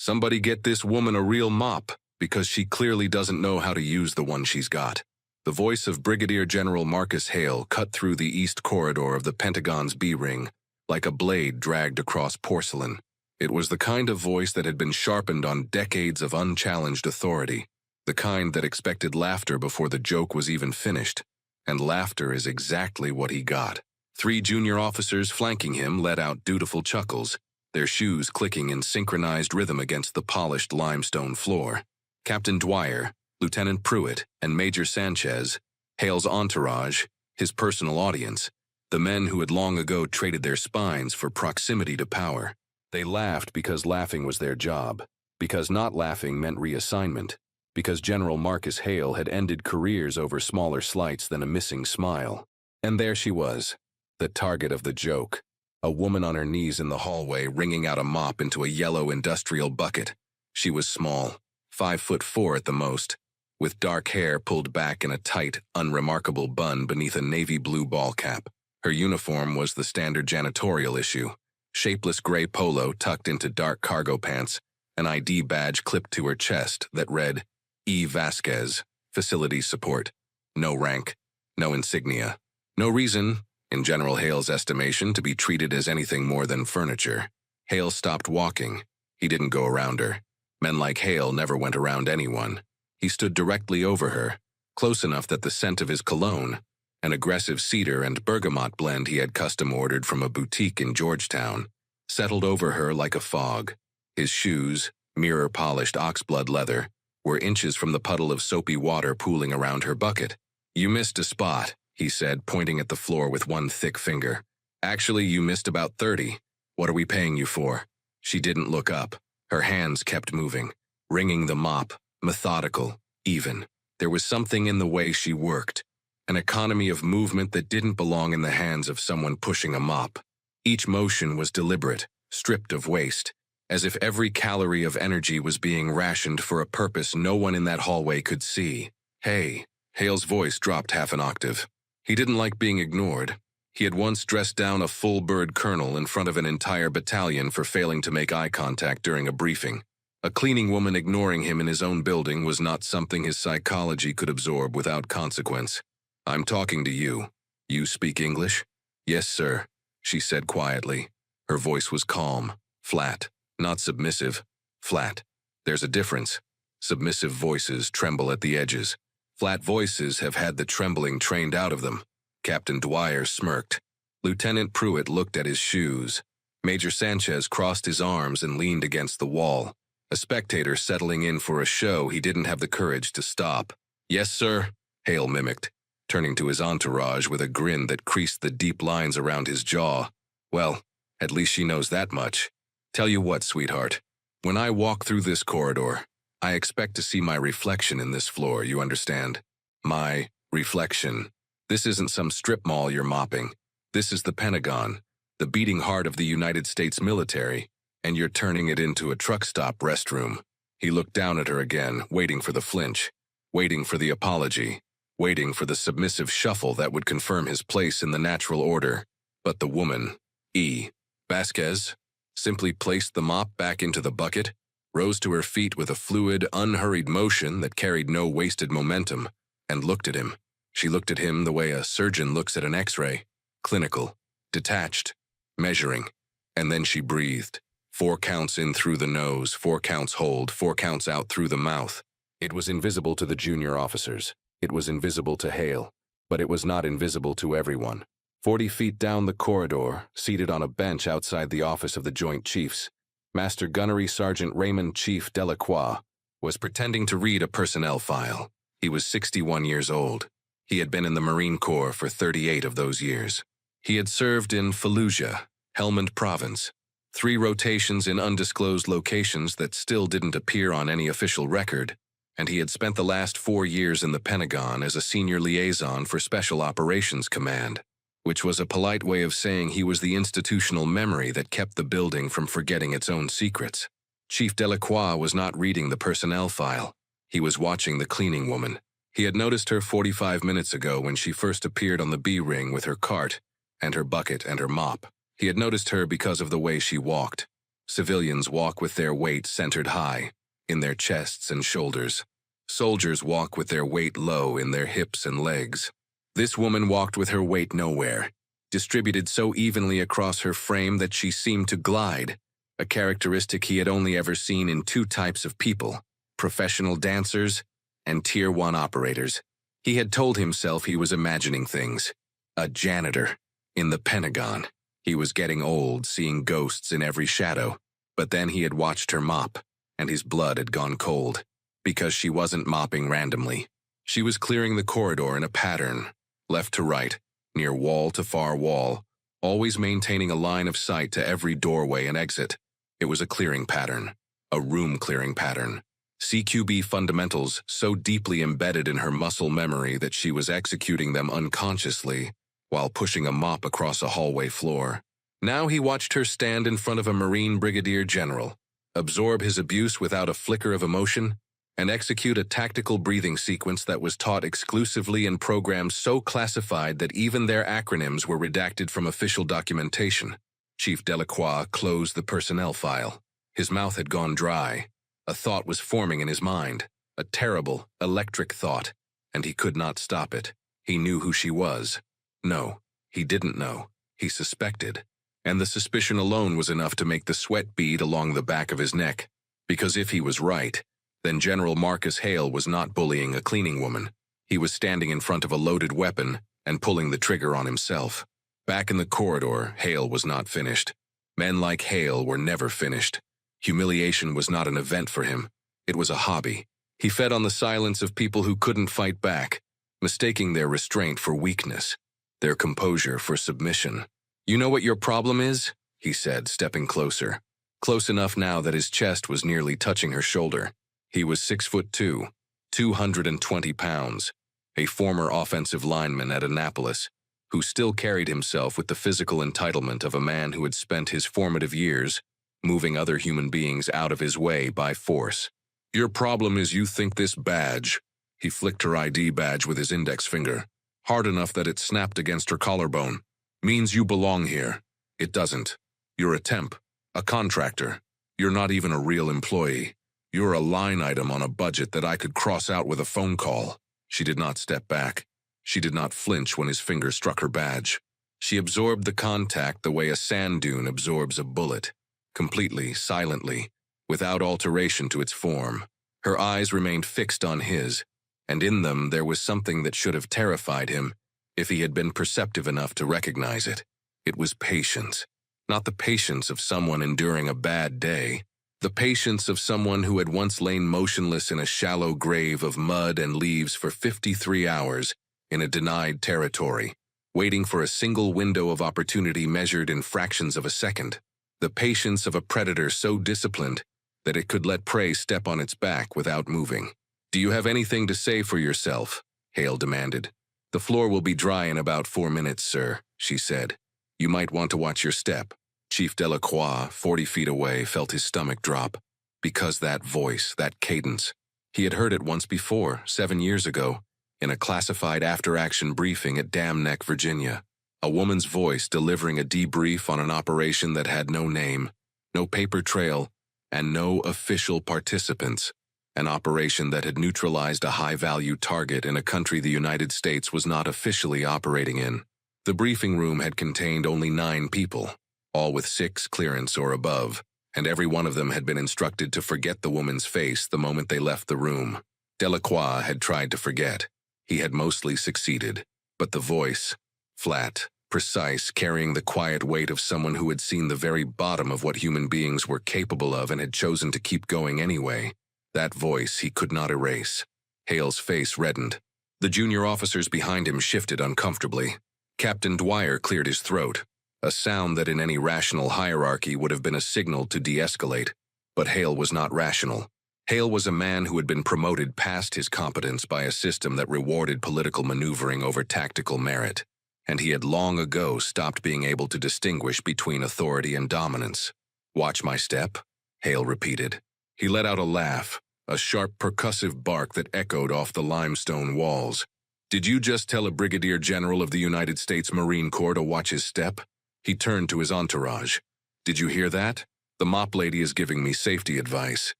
Somebody get this woman a real mop, because she clearly doesn't know how to use the one she's got. The voice of Brigadier General Marcus Hale cut through the east corridor of the Pentagon's B-ring, like a blade dragged across porcelain. It was the kind of voice that had been sharpened on decades of unchallenged authority, the kind that expected laughter before the joke was even finished. And laughter is exactly what he got. 3 junior officers flanking him let out dutiful chuckles, their shoes clicking in synchronized rhythm against the polished limestone floor. Captain Dwyer, Lieutenant Pruitt, and Major Sanchez, Hale's entourage, his personal audience, the men who had long ago traded their spines for proximity to power. They laughed because laughing was their job, because not laughing meant reassignment, because General Marcus Hale had ended careers over smaller slights than a missing smile. And there she was, the target of the joke, a woman on her knees in the hallway wringing out a mop into a yellow industrial bucket. She was small, 5'4" at the most, with dark hair pulled back in a tight, unremarkable bun beneath a navy blue ball cap. Her uniform was the standard janitorial issue, shapeless gray polo tucked into dark cargo pants, an ID badge clipped to her chest that read, E. Vasquez, Facility Support. No rank, no insignia. No reason, in General Hale's estimation, to be treated as anything more than furniture. Hale stopped walking. He didn't go around her. Men like Hale never went around anyone. He stood directly over her, close enough that the scent of his cologne, an aggressive cedar and bergamot blend he had custom-ordered from a boutique in Georgetown, settled over her like a fog. His shoes, mirror-polished oxblood leather, were inches from the puddle of soapy water pooling around her bucket. "You missed a spot," he said, pointing at the floor with one thick finger. "Actually, you missed about 30. What are we paying you for?" She didn't look up. Her hands kept moving, wringing the mop, methodical, even. There was something in the way she worked, an economy of movement that didn't belong in the hands of someone pushing a mop. Each motion was deliberate, stripped of waste, as if every calorie of energy was being rationed for a purpose no one in that hallway could see. "Hey." Hale's voice dropped half an octave. He didn't like being ignored. He had once dressed down a full-bird colonel in front of an entire battalion for failing to make eye contact during a briefing. A cleaning woman ignoring him in his own building was not something his psychology could absorb without consequence. "I'm talking to you. You speak English?" "Yes, sir," she said quietly. Her voice was calm, flat, not submissive, flat. There's a difference. Submissive voices tremble at the edges. Flat voices have had the trembling trained out of them. Captain Dwyer smirked. Lieutenant Pruitt looked at his shoes. Major Sanchez crossed his arms and leaned against the wall, a spectator settling in for a show he didn't have the courage to stop. "Yes, sir," Hale mimicked, turning to his entourage with a grin that creased the deep lines around his jaw. "Well, at least she knows that much. Tell you what, sweetheart, when I walk through this corridor, I expect to see my reflection in this floor, you understand? My reflection. This isn't some strip mall you're mopping. This is the Pentagon, the beating heart of the United States military, and you're turning it into a truck stop restroom." He looked down at her again, waiting for the flinch, waiting for the apology, waiting for the submissive shuffle that would confirm his place in the natural order. But the woman, E. Vasquez, simply placed the mop back into the bucket, rose to her feet with a fluid, unhurried motion that carried no wasted momentum, and looked at him. She looked at him the way a surgeon looks at an X-ray, clinical, detached, measuring, and then she breathed. 4 counts in through the nose, 4 counts hold, 4 counts out through the mouth. It was invisible to the junior officers. It was invisible to Hale, but it was not invisible to everyone. 40 feet down the corridor, seated on a bench outside the office of the Joint Chiefs, Master Gunnery Sergeant Raymond Chief Delacroix was pretending to read a personnel file. He was 61 years old. He had been in the Marine Corps for 38 of those years. He had served in Fallujah, Helmand Province, 3 rotations in undisclosed locations that still didn't appear on any official record, and he had spent the last 4 years in the Pentagon as a senior liaison for Special Operations Command, which was a polite way of saying he was the institutional memory that kept the building from forgetting its own secrets. Chief Delacroix was not reading the personnel file. He was watching the cleaning woman. He had noticed her 45 minutes ago when she first appeared on the B-ring with her cart and her bucket and her mop. He had noticed her because of the way she walked. Civilians walk with their weight centered high, in their chests and shoulders. Soldiers walk with their weight low in their hips and legs. This woman walked with her weight nowhere, distributed so evenly across her frame that she seemed to glide, a characteristic he had only ever seen in two types of people: professional dancers and Tier 1 operators. He had told himself he was imagining things. A janitor in the Pentagon. He was getting old, seeing ghosts in every shadow. But then he had watched her mop, and his blood had gone cold. Because she wasn't mopping randomly. She was clearing the corridor in a pattern, left to right, near wall to far wall, always maintaining a line of sight to every doorway and exit. It was a clearing pattern, a room clearing pattern. CQB fundamentals so deeply embedded in her muscle memory that she was executing them unconsciously while pushing a mop across a hallway floor. Now he watched her stand in front of a Marine brigadier general, absorb his abuse without a flicker of emotion, and execute a tactical breathing sequence that was taught exclusively in programs so classified that even their acronyms were redacted from official documentation. Chief Delacroix closed the personnel file. His mouth had gone dry. A thought was forming in his mind, a terrible, electric thought, and he could not stop it. He knew who she was. No, he didn't know. He suspected. And the suspicion alone was enough to make the sweat bead along the back of his neck. Because if he was right, then General Marcus Hale was not bullying a cleaning woman. He was standing in front of a loaded weapon and pulling the trigger on himself. Back in the corridor, Hale was not finished. Men like Hale were never finished. Humiliation was not an event for him. It was a hobby. He fed on the silence of people who couldn't fight back, mistaking their restraint for weakness, their composure for submission. "You know what your problem is?" he said, stepping closer. Close enough now that his chest was nearly touching her shoulder. He was 6'2", 220 pounds, a former offensive lineman at Annapolis, who still carried himself with the physical entitlement of a man who had spent his formative years moving other human beings out of his way by force. "Your problem is you think this badge," he flicked her ID badge with his index finger, hard enough that it snapped against her collarbone, "means you belong here. It doesn't. You're a temp, a contractor. You're not even a real employee. You're a line item on a budget that I could cross out with a phone call." She did not step back. She did not flinch when his finger struck her badge. She absorbed the contact the way a sand dune absorbs a bullet, completely, silently, without alteration to its form. Her eyes remained fixed on his, and in them there was something that should have terrified him if he had been perceptive enough to recognize it. It was patience. Not the patience of someone enduring a bad day. The patience of someone who had once lain motionless in a shallow grave of mud and leaves for 53 hours in a denied territory, waiting for a single window of opportunity measured in fractions of a second. The patience of a predator so disciplined that it could let prey step on its back without moving. "Do you have anything to say for yourself?" Hale demanded. "The floor will be dry in about 4 minutes, sir," she said. "You might want to watch your step." Chief Delacroix, 40 feet away, felt his stomach drop. Because that voice, that cadence. He had heard it once before, 7 years ago, in a classified after-action briefing at Dam Neck, Virginia. A woman's voice delivering a debrief on an operation that had no name, no paper trail, and no official participants. An operation that had neutralized a high-value target in a country the United States was not officially operating in. The briefing room had contained only 9 people, all with 6 clearance or above, and every one of them had been instructed to forget the woman's face the moment they left the room. Delacroix had tried to forget. He had mostly succeeded, but the voice, flat, precise, carrying the quiet weight of someone who had seen the very bottom of what human beings were capable of and had chosen to keep going anyway. That voice he could not erase. Hale's face reddened. The junior officers behind him shifted uncomfortably. Captain Dwyer cleared his throat, a sound that in any rational hierarchy would have been a signal to de-escalate. But Hale was not rational. Hale was a man who had been promoted past his competence by a system that rewarded political maneuvering over tactical merit, and he had long ago stopped being able to distinguish between authority and dominance. "Watch my step," Hale repeated. He let out a laugh, a sharp percussive bark that echoed off the limestone walls. "Did you just tell a brigadier general of the United States Marine Corps to watch his step?" He turned to his entourage. "Did you hear that? The mop lady is giving me safety advice.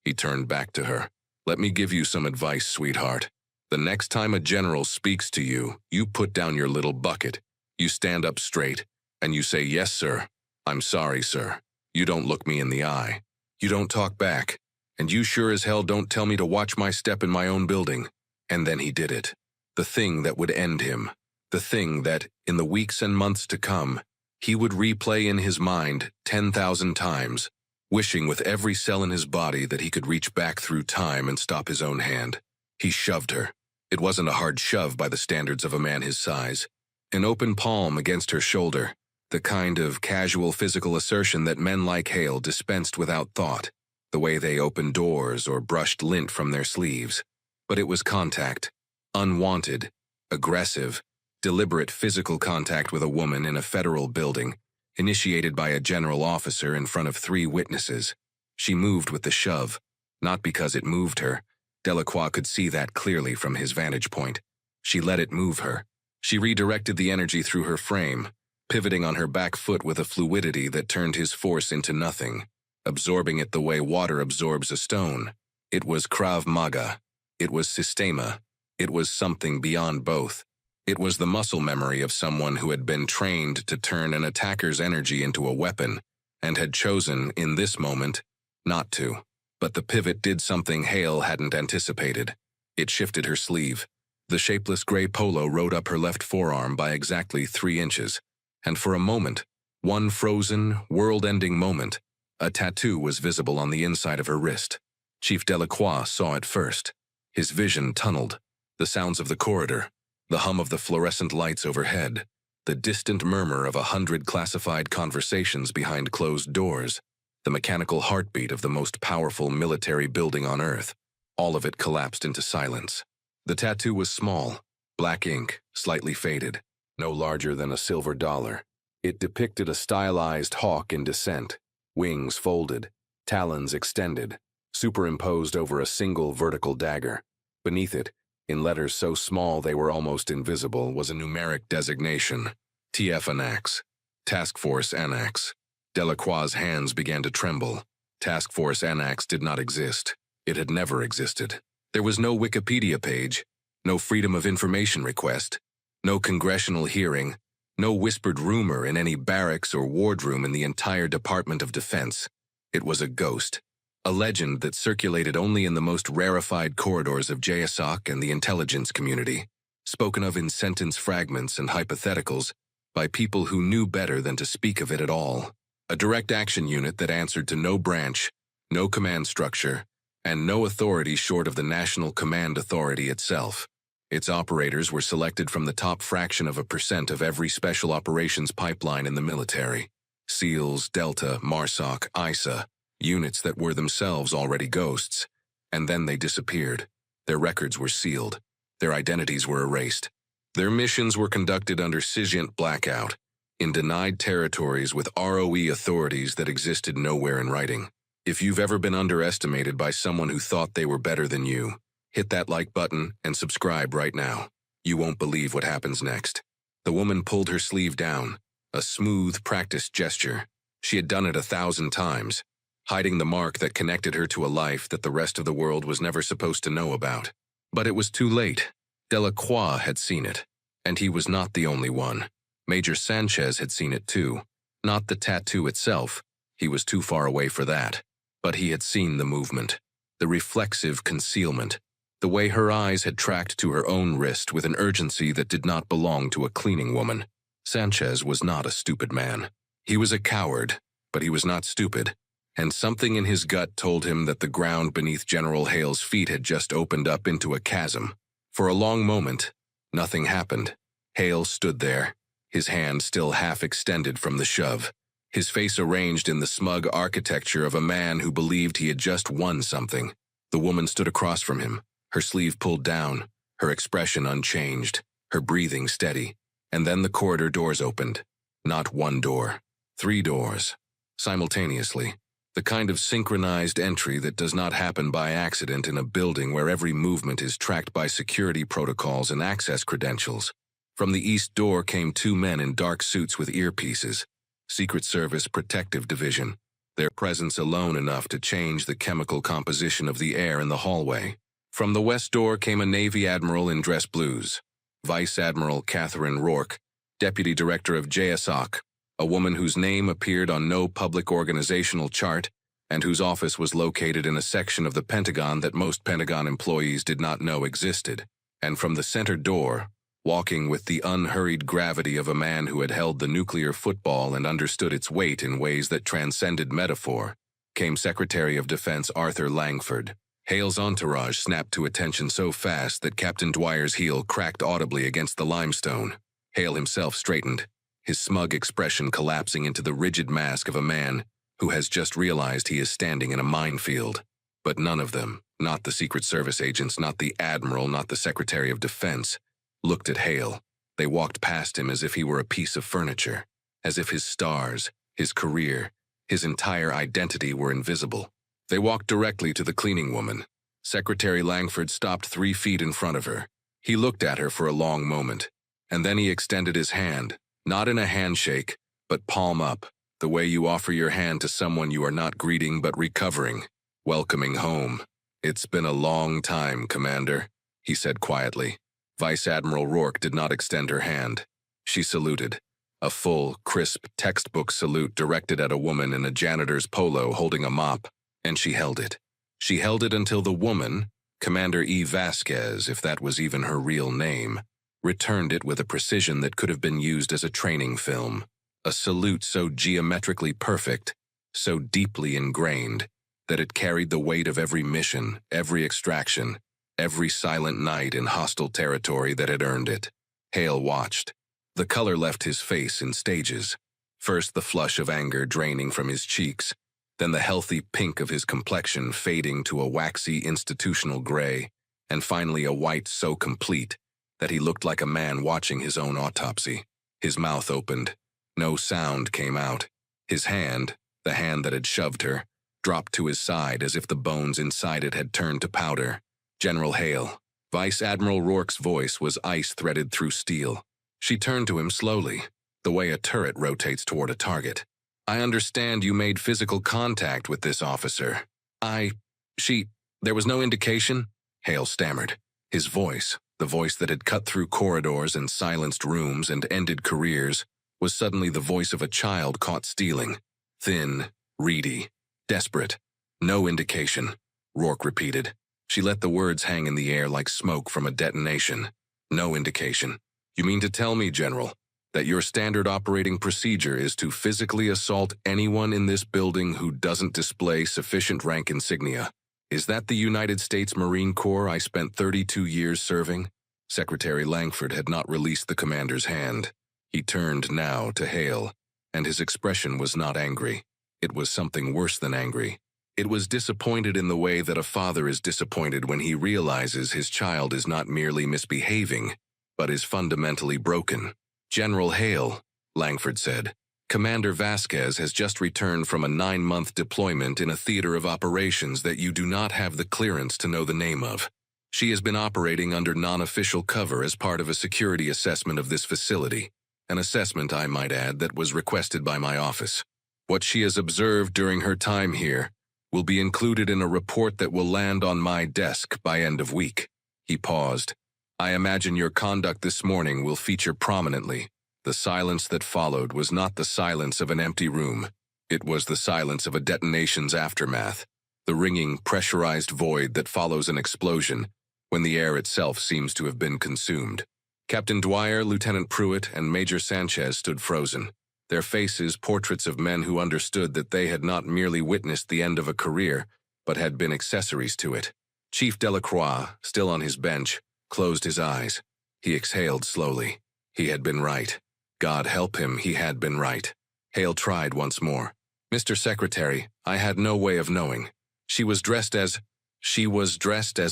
He turned back to her. Let me give you some advice, sweetheart. The next time a general speaks to you, you put down your little bucket. You stand up straight, and you say, "Yes, sir. I'm sorry, sir." You don't look me in the eye. You don't talk back. And you sure as hell don't tell me to watch my step in my own building. And then he did it. The thing that would end him. The thing that, in the weeks and months to come, he would replay in his mind 10,000 times, wishing with every cell in his body that he could reach back through time and stop his own hand. He shoved her. It wasn't a hard shove by the standards of a man his size. An open palm against her shoulder, the kind of casual physical assertion that men like Hale dispensed without thought, the way they opened doors or brushed lint from their sleeves. But it was contact. Unwanted, aggressive, deliberate physical contact with a woman in a federal building, initiated by a general officer in front of 3 witnesses. She moved with the shove, not because it moved her. Delacroix could see that clearly from his vantage point. She let it move her. She redirected the energy through her frame, pivoting on her back foot with a fluidity that turned his force into nothing, absorbing it the way water absorbs a stone. It was Krav Maga. It was Systema. It was something beyond both. It was the muscle memory of someone who had been trained to turn an attacker's energy into a weapon, and had chosen, in this moment, not to. But the pivot did something Hale hadn't anticipated. It shifted her sleeve. The shapeless gray polo rode up her left forearm by exactly 3 inches, and for a moment, one frozen, world-ending moment, a tattoo was visible on the inside of her wrist. Chief Delacroix saw it first. His vision tunneled. The sounds of the corridor, the hum of the fluorescent lights overhead, the distant murmur of 100 classified conversations behind closed doors, the mechanical heartbeat of the most powerful military building on Earth, all of it collapsed into silence. The tattoo was small, black ink, slightly faded, no larger than a silver dollar. It depicted a stylized hawk in descent, wings folded, talons extended, superimposed over a single vertical dagger. Beneath it, in letters so small they were almost invisible, was a numeric designation, TF Annex, Task Force Annex. Delacroix's hands began to tremble. Task Force Annex did not exist. It had never existed. There was no Wikipedia page, no Freedom of Information request, no congressional hearing, no whispered rumor in any barracks or wardroom in the entire Department of Defense. It was a ghost, a legend that circulated only in the most rarefied corridors of JSOC and the intelligence community, spoken of in sentence fragments and hypotheticals by people who knew better than to speak of it at all. A direct action unit that answered to no branch, no command structure, and no authority short of the National Command Authority itself. Its operators were selected from the top fraction of a % of every special operations pipeline in the military. SEALs, Delta, MARSOC, ISA, units that were themselves already ghosts. And then they disappeared. Their records were sealed. Their identities were erased. Their missions were conducted under SIGINT blackout, in denied territories with ROE authorities that existed nowhere in writing. If you've ever been underestimated by someone who thought they were better than you, hit that like button and subscribe right now. You won't believe what happens next. The woman pulled her sleeve down, a smooth, practiced gesture. She had done it 1,000 times, hiding the mark that connected her to a life that the rest of the world was never supposed to know about. But it was too late. Delacroix had seen it, and he was not the only one. Major Sanchez had seen it too. Not the tattoo itself. He was too far away for that. But he had seen the movement, the reflexive concealment, the way her eyes had tracked to her own wrist with an urgency that did not belong to a cleaning woman. Sanchez was not a stupid man. He was a coward, but he was not stupid, and something in his gut told him that the ground beneath General Hale's feet had just opened up into a chasm. For a long moment, nothing happened. Hale stood there, his hand still half extended from the shove, his face arranged in the smug architecture of a man who believed he had just won something. The woman stood across from him, her sleeve pulled down, her expression unchanged, her breathing steady. And then the corridor doors opened. Not one door, 3 doors. Simultaneously, the kind of synchronized entry that does not happen by accident in a building where every movement is tracked by security protocols and access credentials. From the east door came 2 men in dark suits with earpieces. Secret Service Protective Division. their presence alone enough to change the chemical composition of the air in the hallway. From the west door came a Navy admiral in dress blues, Vice Admiral Catherine Rourke, Deputy Director of JSOC, a woman whose name appeared on no public organizational chart and whose office was located in a section of the Pentagon that most Pentagon employees did not know existed. And from the center door, walking with the unhurried gravity of a man who had held the nuclear football and understood its weight in ways that transcended metaphor, came Secretary of Defense Arthur Langford. Hale's entourage snapped to attention so fast that Captain Dwyer's heel cracked audibly against the limestone. Hale himself straightened, his smug expression collapsing into the rigid mask of a man who has just realized he is standing in a minefield. But none of them, not the Secret Service agents, not the Admiral, not the Secretary of Defense, looked at Hale. They walked past him as if he were a piece of furniture, as if his stars, his career, his entire identity were invisible. They walked directly to the cleaning woman. Secretary Langford stopped 3 feet in front of her. He looked at her for a long moment, and then he extended his hand, not in a handshake, but palm up, the way you offer your hand to someone you are not greeting but recovering, welcoming home. "It's been a long time, Commander," he said quietly. Vice Admiral Rourke did not extend her hand. She saluted, a full, crisp textbook salute directed at a woman in a janitor's polo holding a mop, and she held it. She held it until the woman, Commander E. Vasquez, if that was even her real name, returned it with a precision that could have been used as a training film. A salute so geometrically perfect, so deeply ingrained, that it carried the weight of every mission, every extraction, every silent night in hostile territory that had earned it. Hale watched. The color left his face in stages. First the flush of anger draining from his cheeks, then the healthy pink of his complexion fading to a waxy institutional gray, and finally a white so complete that he looked like a man watching his own autopsy. His mouth opened. No sound came out. His hand, the hand that had shoved her, dropped to his side as if the bones inside it had turned to powder. "General Hale." Vice Admiral Rourke's voice was ice threaded through steel. She turned to him slowly, the way a turret rotates toward a target. "I understand you made physical contact with this officer. There was no indication?" Hale stammered. His voice, the voice that had cut through corridors and silenced rooms and ended careers, was suddenly the voice of a child caught stealing. Thin, reedy, desperate. "No indication," Rourke repeated. She let the words hang in the air like smoke from a detonation. "No indication. You mean to tell me, General, that your standard operating procedure is to physically assault anyone in this building who doesn't display sufficient rank insignia? Is that the United States Marine Corps I spent 32 years serving?" Secretary Langford had not released the commander's hand. He turned now to Hale, and his expression was not angry. It was something worse than angry. It was disappointed in the way that a father is disappointed when he realizes his child is not merely misbehaving, but is fundamentally broken. "General Hale," Langford said, "Commander Vasquez has just returned from a 9-month deployment in a theater of operations that you do not have the clearance to know the name of. She has been operating under non-official cover as part of a security assessment of this facility, an assessment, I might add, that was requested by my office. What she has observed during her time here will be included in a report that will land on my desk by end of week." He paused. "I imagine your conduct this morning will feature prominently." The silence that followed was not the silence of an empty room. It was the silence of a detonation's aftermath, the ringing, pressurized void that follows an explosion when the air itself seems to have been consumed. Captain Dwyer, Lieutenant Pruitt, and Major Sanchez stood frozen, their faces portraits of men who understood that they had not merely witnessed the end of a career, but had been accessories to it. Chief Delacroix, still on his bench, closed his eyes. He exhaled slowly. He had been right. God help him, he had been right. Hale tried once more. "Mr. Secretary, I had no way of knowing. She was dressed as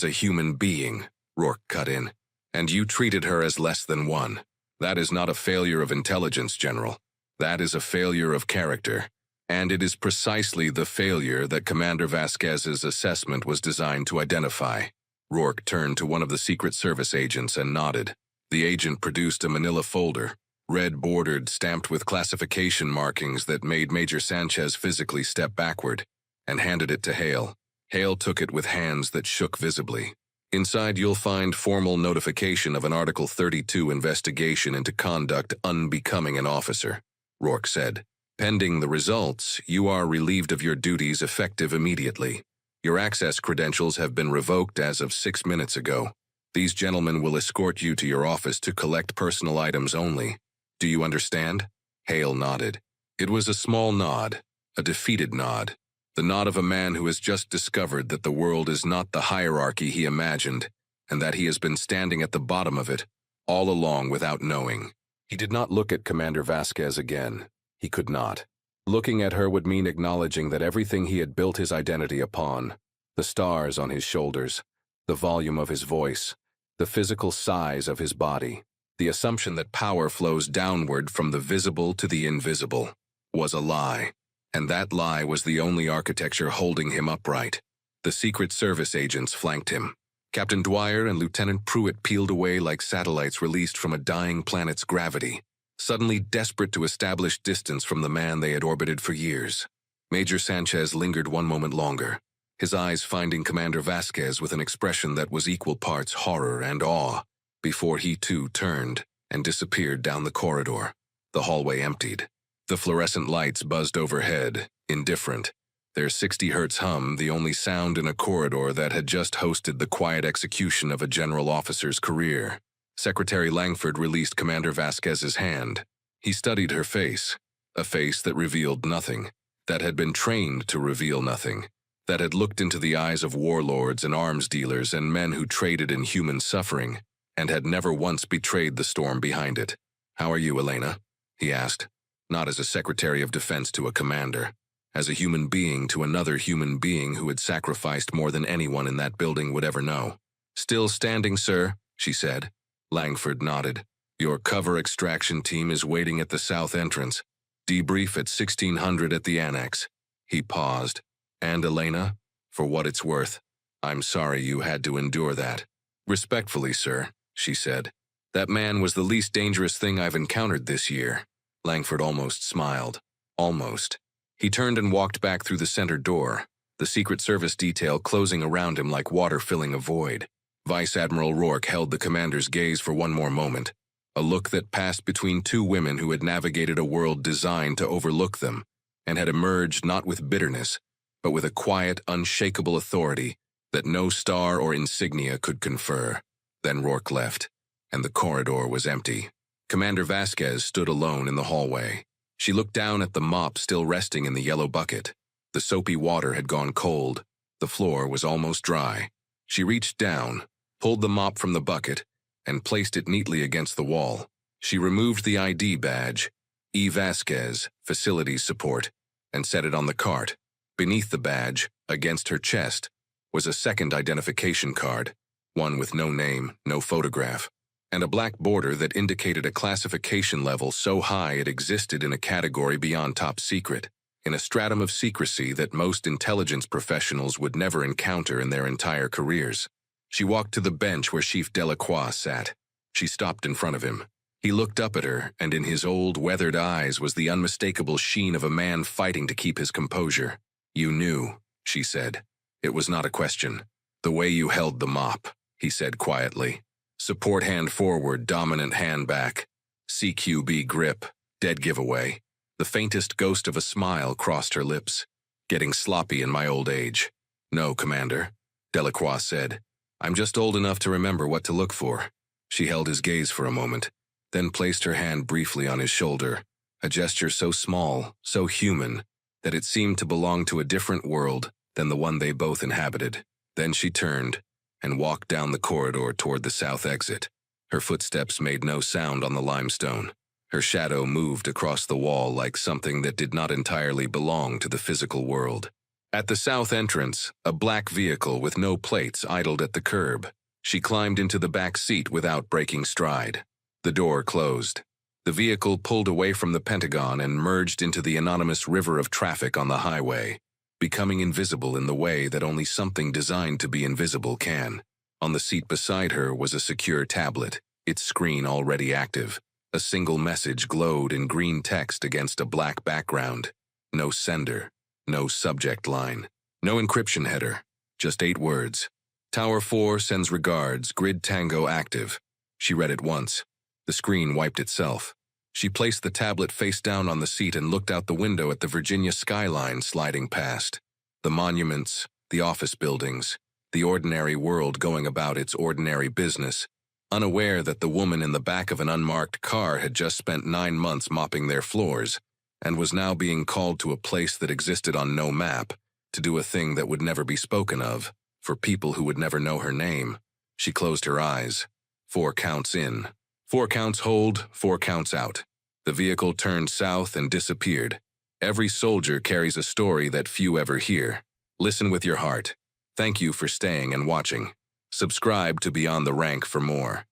a human being," Rourke cut in. "And you treated her as less than one. That is not a failure of intelligence, General. That is a failure of character. And it is precisely the failure that Commander Vasquez's assessment was designed to identify." Rourke turned to one of the Secret Service agents and nodded. The agent produced a manila folder, red bordered, stamped with classification markings that made Major Sanchez physically step backward, and handed it to Hale. Hale took it with hands that shook visibly. Inside you'll find formal notification of an Article 32 investigation into conduct unbecoming an officer, Rourke said. Pending the results, you are relieved of your duties effective immediately. Your access credentials have been revoked as of 6 minutes ago. These gentlemen will escort you to your office to collect personal items only. Do you understand? Hale nodded. It was a small nod, a defeated nod. The nod of a man who has just discovered that the world is not the hierarchy he imagined, and that he has been standing at the bottom of it, all along without knowing. He did not look at Commander Vasquez again. He could not. Looking at her would mean acknowledging that everything he had built his identity upon, the stars on his shoulders, the volume of his voice, the physical size of his body, the assumption that power flows downward from the visible to the invisible, was a lie. And that lie was the only architecture holding him upright. The Secret Service agents flanked him. Captain Dwyer and Lieutenant Pruitt peeled away like satellites released from a dying planet's gravity, suddenly desperate to establish distance from the man they had orbited for years. Major Sanchez lingered one moment longer, his eyes finding Commander Vasquez with an expression that was equal parts horror and awe, before he too turned and disappeared down the corridor. The hallway emptied. The fluorescent lights buzzed overhead, indifferent, their 60 hertz hum the only sound in a corridor that had just hosted the quiet execution of a general officer's career. Secretary Langford released Commander Vasquez's hand. He studied her face, a face that revealed nothing, that had been trained to reveal nothing, that had looked into the eyes of warlords and arms dealers and men who traded in human suffering, and had never once betrayed the storm behind it. "How are you, Elena?" he asked. Not as a Secretary of Defense to a commander, as a human being to another human being who had sacrificed more than anyone in that building would ever know. "Still standing, sir," she said. Langford nodded. "Your cover extraction team is waiting at the south entrance. Debrief at 1600 at the annex." He paused. "And Elena, for what it's worth, I'm sorry you had to endure that." "Respectfully, sir," she said. "That man was the least dangerous thing I've encountered this year." Langford almost smiled. Almost. He turned and walked back through the center door, the Secret Service detail closing around him like water filling a void. Vice Admiral Rourke held the commander's gaze for one more moment, a look that passed between two women who had navigated a world designed to overlook them, and had emerged not with bitterness, but with a quiet, unshakable authority that no star or insignia could confer. Then Rourke left, and the corridor was empty. Commander Vasquez stood alone in the hallway. She looked down at the mop still resting in the yellow bucket. The soapy water had gone cold. The floor was almost dry. She reached down, pulled the mop from the bucket, and placed it neatly against the wall. She removed the ID badge, E. Vasquez, Facilities Support, and set it on the cart. Beneath the badge, against her chest, was a second identification card, one with no name, no photograph, and a black border that indicated a classification level so high it existed in a category beyond top secret, in a stratum of secrecy that most intelligence professionals would never encounter in their entire careers. She walked to the bench where Chief Delacroix sat. She stopped in front of him. He looked up at her, and in his old, weathered eyes was the unmistakable sheen of a man fighting to keep his composure. "You knew," she said. "It was not a question. The way you held the mop," he said quietly. "Support hand forward, dominant hand back. CQB grip, dead giveaway." The faintest ghost of a smile crossed her lips. "Getting sloppy in my old age." "No, Commander," Delacroix said. "I'm just old enough to remember what to look for." She held his gaze for a moment, then placed her hand briefly on his shoulder, a gesture so small, so human, that it seemed to belong to a different world than the one they both inhabited. Then she turned and walked down the corridor toward the south exit. Her footsteps made no sound on the limestone. Her shadow moved across the wall like something that did not entirely belong to the physical world. At the south entrance, a black vehicle with no plates idled at the curb. She climbed into the back seat without breaking stride. The door closed. The vehicle pulled away from the Pentagon and merged into the anonymous river of traffic on the highway, becoming invisible in the way that only something designed to be invisible can. On the seat beside her was a secure tablet, its screen already active. A single message glowed in green text against a black background. No sender, no subject line, no encryption header, just 8 words. Tower 4 sends regards, grid tango active. She read it once. The screen wiped itself. She placed the tablet face down on the seat and looked out the window at the Virginia skyline sliding past. The monuments, the office buildings, the ordinary world going about its ordinary business, unaware that the woman in the back of an unmarked car had just spent 9 months mopping their floors and was now being called to a place that existed on no map to do a thing that would never be spoken of, for people who would never know her name. She closed her eyes. 4 counts in. 4 counts hold, 4 counts out. The vehicle turned south and disappeared. Every soldier carries a story that few ever hear. Listen with your heart. Thank you for staying and watching. Subscribe to Beyond the Rank for more.